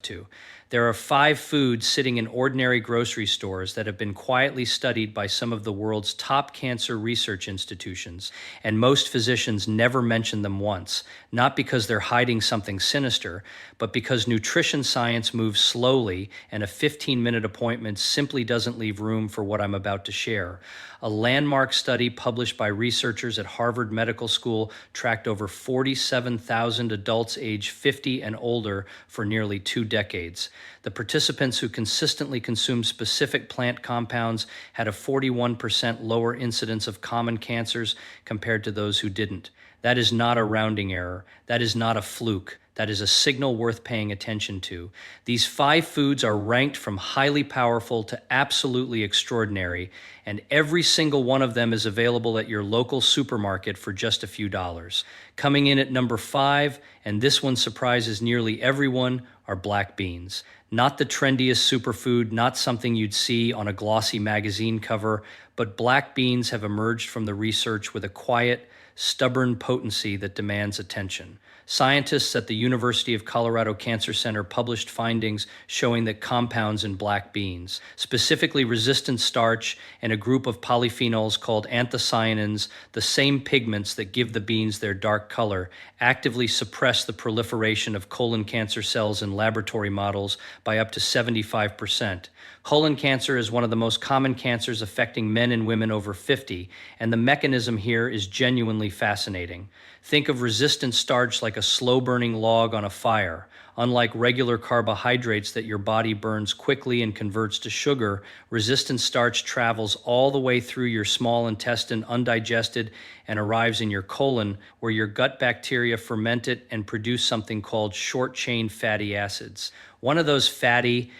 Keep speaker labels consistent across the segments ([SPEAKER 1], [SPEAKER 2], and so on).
[SPEAKER 1] to. There are 5 foods sitting in ordinary grocery stores that have been quietly studied by some of the world's top cancer research institutions, and most physicians never mention them once, not because they're hiding something sinister, but because nutrition science moves slowly and a 15-minute appointment simply doesn't leave room for what I'm about to share. A landmark study published by researchers at Harvard Medical School tracked over 47,000 adults age 50 and older for nearly 2 decades. The participants who consistently consumed specific plant compounds had a 41% lower incidence of common cancers compared to those who didn't. That is not a rounding error. That is not a fluke. That is a signal worth paying attention to. These 5 foods are ranked from highly powerful to absolutely extraordinary, and every single one of them is available at your local supermarket for just a few dollars. Coming in at number 5, and this one surprises nearly everyone, are black beans. Not the trendiest superfood, not something you'd see on a glossy magazine cover, but black beans have emerged from the research with a quiet, stubborn potency that demands attention. Scientists at the University of Colorado Cancer Center published findings showing that compounds in black beans, specifically resistant starch and a group of polyphenols called anthocyanins, the same pigments that give the beans their dark color, actively suppress the proliferation of colon cancer cells in laboratory models by up to 75%. Colon cancer is one of the most common cancers affecting men and women over 50, and the mechanism here is genuinely fascinating. Think of resistant starch like a slow-burning log on a fire. Unlike regular carbohydrates that your body burns quickly and converts to sugar, resistant starch travels all the way through your small intestine undigested and arrives in your colon, where your gut bacteria ferment it and produce something called short-chain fatty acids. One of those fatty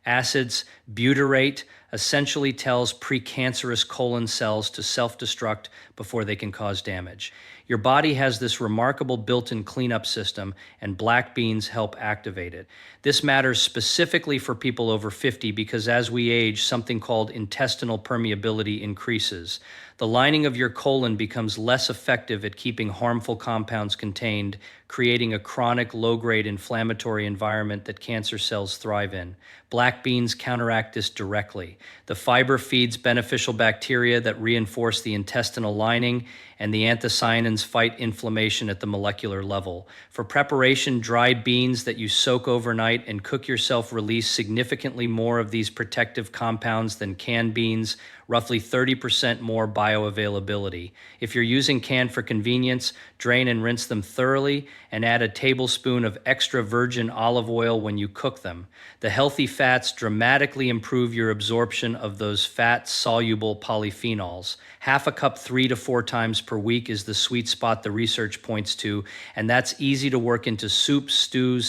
[SPEAKER 1] acids, butyrate, essentially tells precancerous colon cells to self-destruct before they can cause damage. Your body has this remarkable built-in cleanup system, and black beans help activate it. This matters specifically for people over 50 because as we age, something called intestinal permeability increases. The lining of your colon becomes less effective at keeping harmful compounds contained, creating a chronic low-grade inflammatory environment that cancer cells thrive in. Black beans counteract this directly. The fiber feeds beneficial bacteria that reinforce the intestinal lining, and the anthocyanins fight inflammation at the molecular level. For preparation, dried beans that you soak overnight and cook yourself release significantly more of these protective compounds than canned beans, roughly 30% more bioavailability. If you're using canned for convenience, drain and rinse them thoroughly and add a tablespoon of extra virgin olive oil when you cook them. The healthy fats dramatically improve your absorption of those fat-soluble polyphenols. Half a cup 3 to 4 times per week is the sweet spot the research points to, and that's easy to work into soups, stews,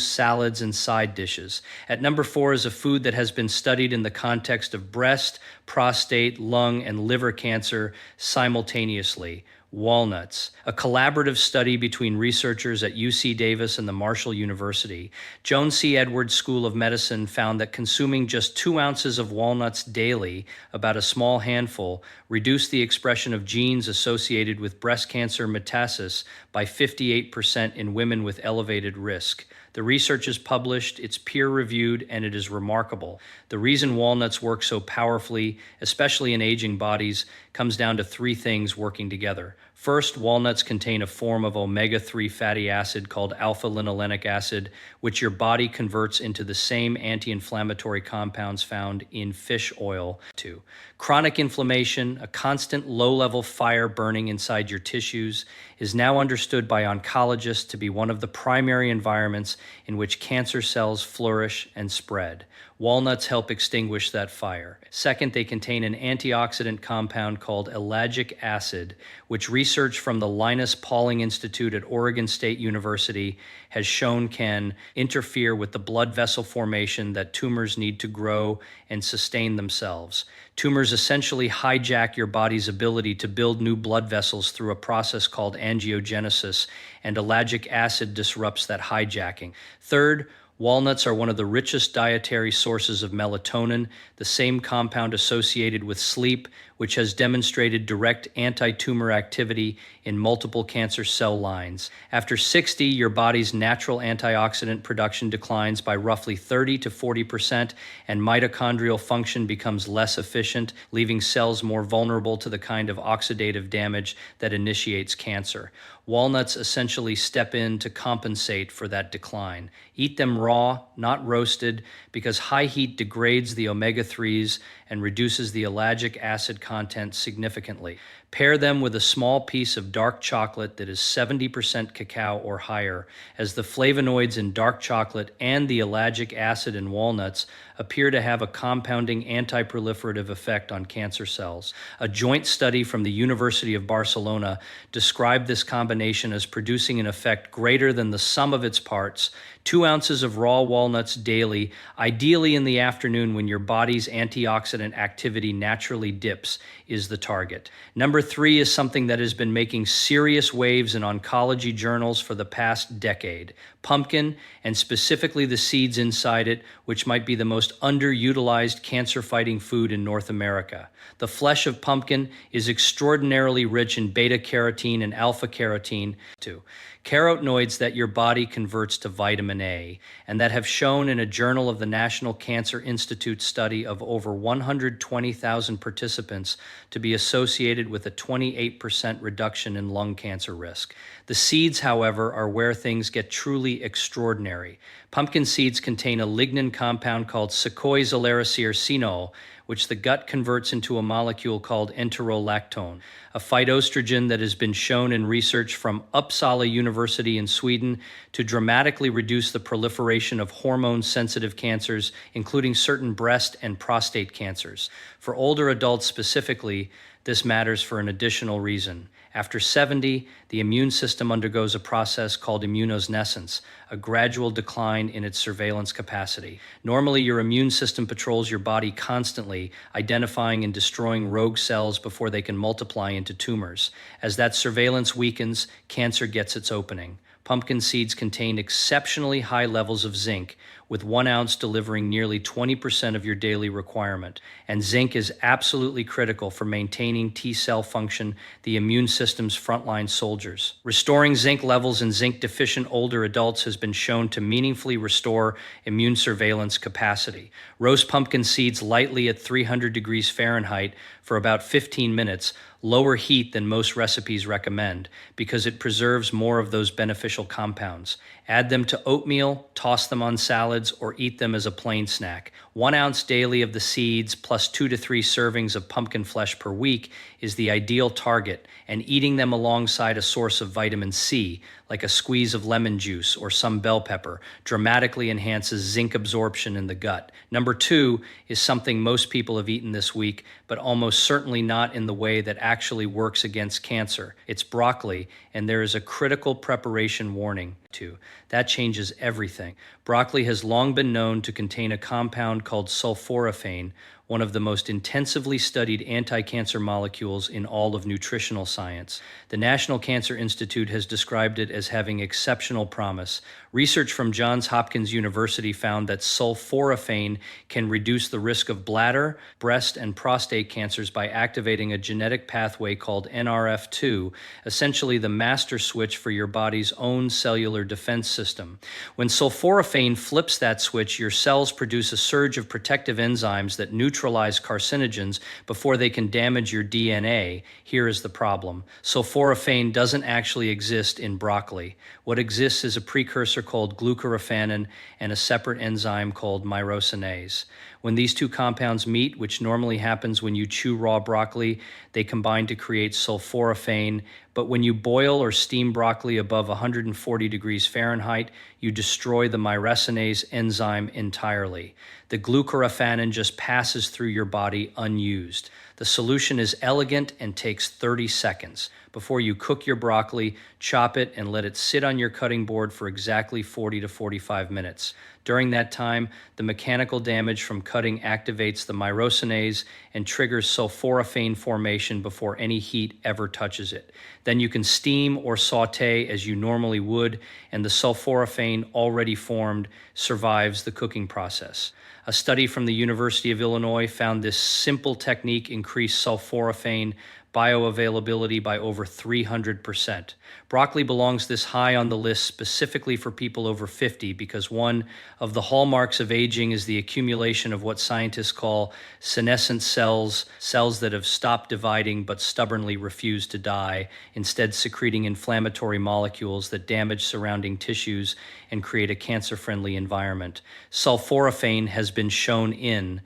[SPEAKER 1] salads, and side dishes. At number 4 is a food that has been studied in the context of breast, prostate, lung, and liver cancer simultaneously. Walnuts, a collaborative study between researchers at UC Davis and the Marshall University. Joan C. Edwards School of Medicine found that consuming just 2 ounces of walnuts daily, about a small handful, reduced the expression of genes associated with breast cancer metastasis by 58% in women with elevated risk. The research is published, it's peer-reviewed, and it is remarkable. The reason walnuts work so powerfully, especially in aging bodies, comes down to 3 things working together. First, walnuts contain a form of omega-3 fatty acid called alpha-linolenic acid, which your body converts into the same anti-inflammatory compounds found in fish oil. 2. Chronic inflammation, a constant low-level fire burning inside your tissues, is now understood by oncologists to be one of the primary environments in which cancer cells flourish and spread. Walnuts help extinguish that fire. Second, they contain an antioxidant compound called ellagic acid, which research from the Linus Pauling Institute at Oregon State University has shown can interfere with the blood vessel formation that tumors need to grow and sustain themselves. Tumors essentially hijack your body's ability to build new blood vessels through a process called angiogenesis, and ellagic acid disrupts that hijacking. Third, walnuts are one of the richest dietary sources of melatonin, the same compound associated with sleep, which has demonstrated direct anti-tumor activity in multiple cancer cell lines. After 60, your body's natural antioxidant production declines by roughly 30 to 40%, and mitochondrial function becomes less efficient, leaving cells more vulnerable to the kind of oxidative damage that initiates cancer. Walnuts essentially step in to compensate for that decline. Eat them raw, not roasted, because high heat degrades the omega-3s and reduces the ellagic acid content significantly. Pair them with a small piece of dark chocolate that is 70% cacao or higher, as the flavonoids in dark chocolate and the ellagic acid in walnuts appear to have a compounding anti-proliferative effect on cancer cells. A joint study from the University of Barcelona described this combination as producing an effect greater than the sum of its parts. 2 ounces of raw walnuts daily, ideally in the afternoon when your body's antioxidant activity naturally dips, is the target. Number 3 is something that has been making serious waves in oncology journals for the past decade. Pumpkin, and specifically the seeds inside it, which might be the most underutilized cancer-fighting food in North America. The flesh of pumpkin is extraordinarily rich in beta-carotene and alpha-carotene, too. Carotenoids that your body converts to vitamin A, and that have shown in a Journal of the National Cancer Institute study of over 120,000 participants to be associated with a 28% reduction in lung cancer risk. The seeds, however, are where things get truly extraordinary. Pumpkin seeds contain a lignin compound called secoisolaracyrcinol, which the gut converts into a molecule called enterolactone, a phytoestrogen that has been shown in research from Uppsala University in Sweden to dramatically reduce the proliferation of hormone-sensitive cancers, including certain breast and prostate cancers. For older adults specifically, this matters for an additional reason. After 70, the immune system undergoes a process called immunosenescence, a gradual decline in its surveillance capacity. Normally, your immune system patrols your body constantly, identifying and destroying rogue cells before they can multiply into tumors. As that surveillance weakens, cancer gets its opening. Pumpkin seeds contain exceptionally high levels of zinc, with 1 ounce delivering nearly 20% of your daily requirement. And zinc is absolutely critical for maintaining T-cell function, the immune system's frontline soldiers. Restoring zinc levels in zinc-deficient older adults has been shown to meaningfully restore immune surveillance capacity. Roast pumpkin seeds lightly at 300 degrees Fahrenheit for about 15 minutes, lower heat than most recipes recommend, because it preserves more of those beneficial compounds. Add them to oatmeal, toss them on salads, or eat them as a plain snack. 1 ounce daily of the seeds plus 2 to 3 servings of pumpkin flesh per week is the ideal target, and eating them alongside a source of vitamin C, like a squeeze of lemon juice or some bell pepper, dramatically enhances zinc absorption in the gut. Number 2 is something most people have eaten this week, but almost certainly not in the way that actually works against cancer. It's broccoli, and there is a critical preparation warning too. That changes everything. Broccoli has long been known to contain a compound called sulforaphane, one of the most intensively studied anti-cancer molecules in all of nutritional science. The National Cancer Institute has described it as having exceptional promise. Research from Johns Hopkins University found that sulforaphane can reduce the risk of bladder, breast, and prostate cancers by activating a genetic pathway called NRF2, essentially the master switch for your body's own cellular defense system. When sulforaphane flips that switch, your cells produce a surge of protective enzymes that neutralize carcinogens before they can damage your DNA. Here is the problem. Sulforaphane doesn't actually exist in broccoli. What exists is a precursor called glucoraphanin and a separate enzyme called myrosinase. When these two compounds meet, which normally happens when you chew raw broccoli, they combine to create sulforaphane. But when you boil or steam broccoli above 140 degrees Fahrenheit, you destroy the myrosinase enzyme entirely. The glucoraphanin just passes through your body unused. The solution is elegant and takes 30 seconds. Before you cook your broccoli, chop it and let it sit on your cutting board for exactly 40 to 45 minutes. During that time, the mechanical damage from cutting activates the myrosinase and triggers sulforaphane formation before any heat ever touches it. Then you can steam or saute as you normally would, and the sulforaphane already formed survives the cooking process. A study from the University of Illinois found this simple technique increased increase sulforaphane bioavailability by over 300%. Broccoli belongs this high on the list specifically for people over 50 because one of the hallmarks of aging is the accumulation of what scientists call senescent cells, cells that have stopped dividing but stubbornly refuse to die, instead secreting inflammatory molecules that damage surrounding tissues and create a cancer-friendly environment. Sulforaphane has been shown in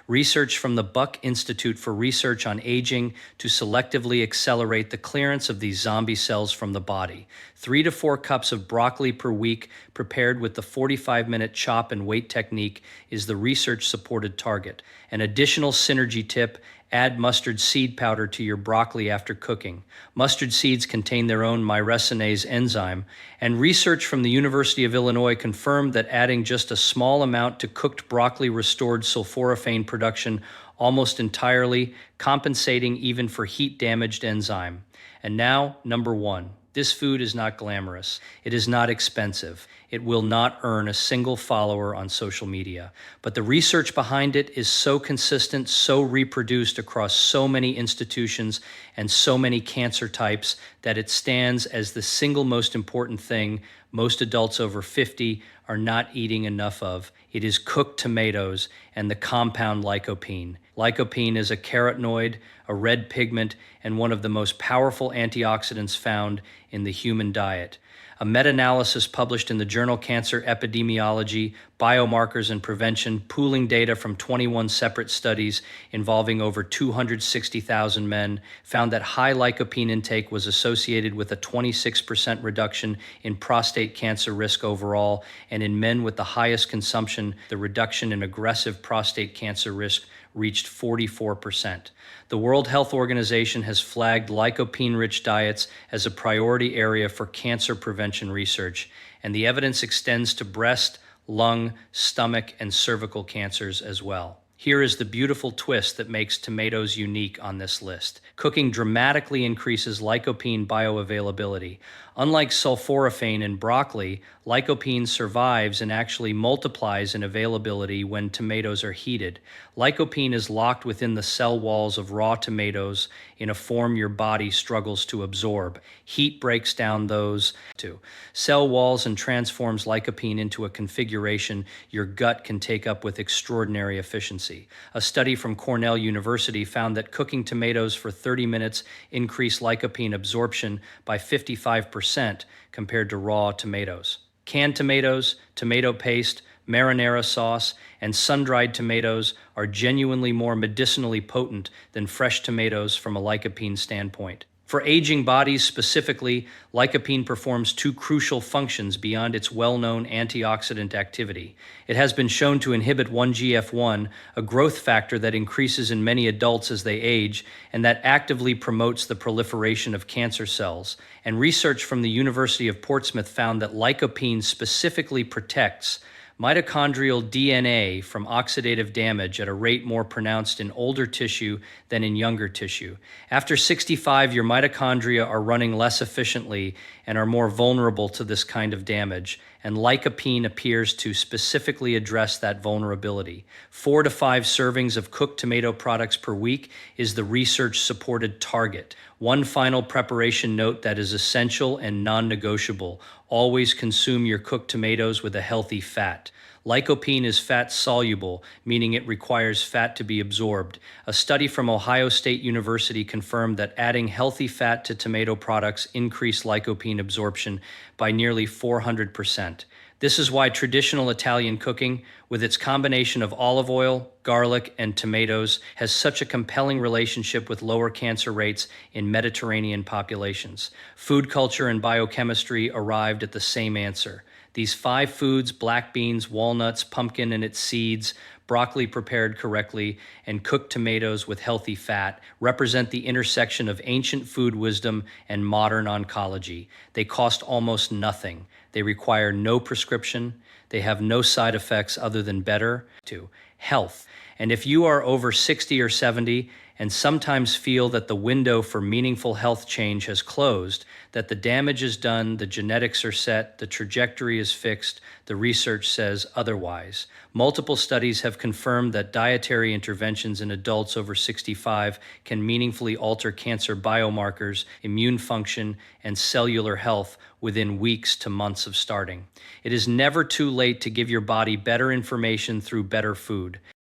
[SPEAKER 1] research from the Buck Institute for Research on Aging to selectively accelerate the clearance of these zombie cells from the body. 3 to 4 cups of broccoli per week prepared with the 45-minute chop and wait technique is the research-supported target. An additional synergy tip: add mustard seed powder to your broccoli after cooking. Mustard seeds contain their own myresinase enzyme, and research from the University of Illinois confirmed that adding just a small amount to cooked broccoli restored sulforaphane production almost entirely, compensating even for heat-damaged enzyme. And now, number 1. This food is not glamorous. It is not expensive. It will not earn a single follower on social media. But the research behind it is so consistent, so reproduced across so many institutions and so many cancer types that it stands as the single most important thing most adults over 50 are not eating enough of. It is cooked tomatoes and the compound lycopene. Lycopene is a carotenoid, a red pigment, and one of the most powerful antioxidants found in the human diet. A meta-analysis published in the journal Cancer Epidemiology, Biomarkers and Prevention, pooling data from 21 separate studies involving over 260,000 men, found that high lycopene intake was associated with a 26% reduction in prostate cancer risk overall, and in men with the highest consumption, the reduction in aggressive prostate cancer risk reached 44%. The World Health Organization has flagged lycopene-rich diets as a priority area for cancer prevention research, and the evidence extends to breast, lung, stomach, and cervical cancers as well. Here is the beautiful twist that makes tomatoes unique on this list. Cooking dramatically increases lycopene bioavailability. Unlike sulforaphane in broccoli, lycopene survives and actually multiplies in availability when tomatoes are heated. Lycopene is locked within the cell walls of raw tomatoes in a form your body struggles to absorb. Heat breaks down those cell walls and transforms lycopene into a configuration your gut can take up with extraordinary efficiency. A study from Cornell University found that cooking tomatoes for 30 minutes increased lycopene absorption by 55% compared to raw tomatoes. Canned tomatoes, tomato paste, marinara sauce, and sun-dried tomatoes are genuinely more medicinally potent than fresh tomatoes from a lycopene standpoint. For aging bodies specifically, lycopene performs 2 crucial functions beyond its well-known antioxidant activity. It has been shown to inhibit 1-GF1, a growth factor that increases in many adults as they age and that actively promotes the proliferation of cancer cells. And research from the University of Portsmouth found that lycopene specifically protects mitochondrial DNA from oxidative damage at a rate more pronounced in older tissue than in younger tissue. After 65, your mitochondria are running less efficiently and are more vulnerable to this kind of damage, and lycopene appears to specifically address that vulnerability. 4 to 5 servings of cooked tomato products per week is the research-supported target. One final preparation note that is essential and non-negotiable: always consume your cooked tomatoes with a healthy fat. Lycopene is fat-soluble, meaning it requires fat to be absorbed. A study from Ohio State University confirmed that adding healthy fat to tomato products increased lycopene absorption by nearly 400%. This is why traditional Italian cooking, with its combination of olive oil, garlic, and tomatoes, has such a compelling relationship with lower cancer rates in Mediterranean populations. Food culture and biochemistry arrived at the same answer. These 5 foods, black beans, walnuts, pumpkin and its seeds, broccoli prepared correctly, and cooked tomatoes with healthy fat, represent the intersection of ancient food wisdom and modern oncology. They cost almost nothing. They require no prescription. They have no side effects other than better health. And if you are over 60 or 70 and sometimes feel that the window for meaningful health change has closed, that the damage is done, the genetics are set, the trajectory is fixed, the research says otherwise. Multiple studies have confirmed that dietary interventions in adults over 65 can meaningfully alter cancer biomarkers, immune function, and cellular health within weeks to months of starting. It is never too late to give your body better information through better food.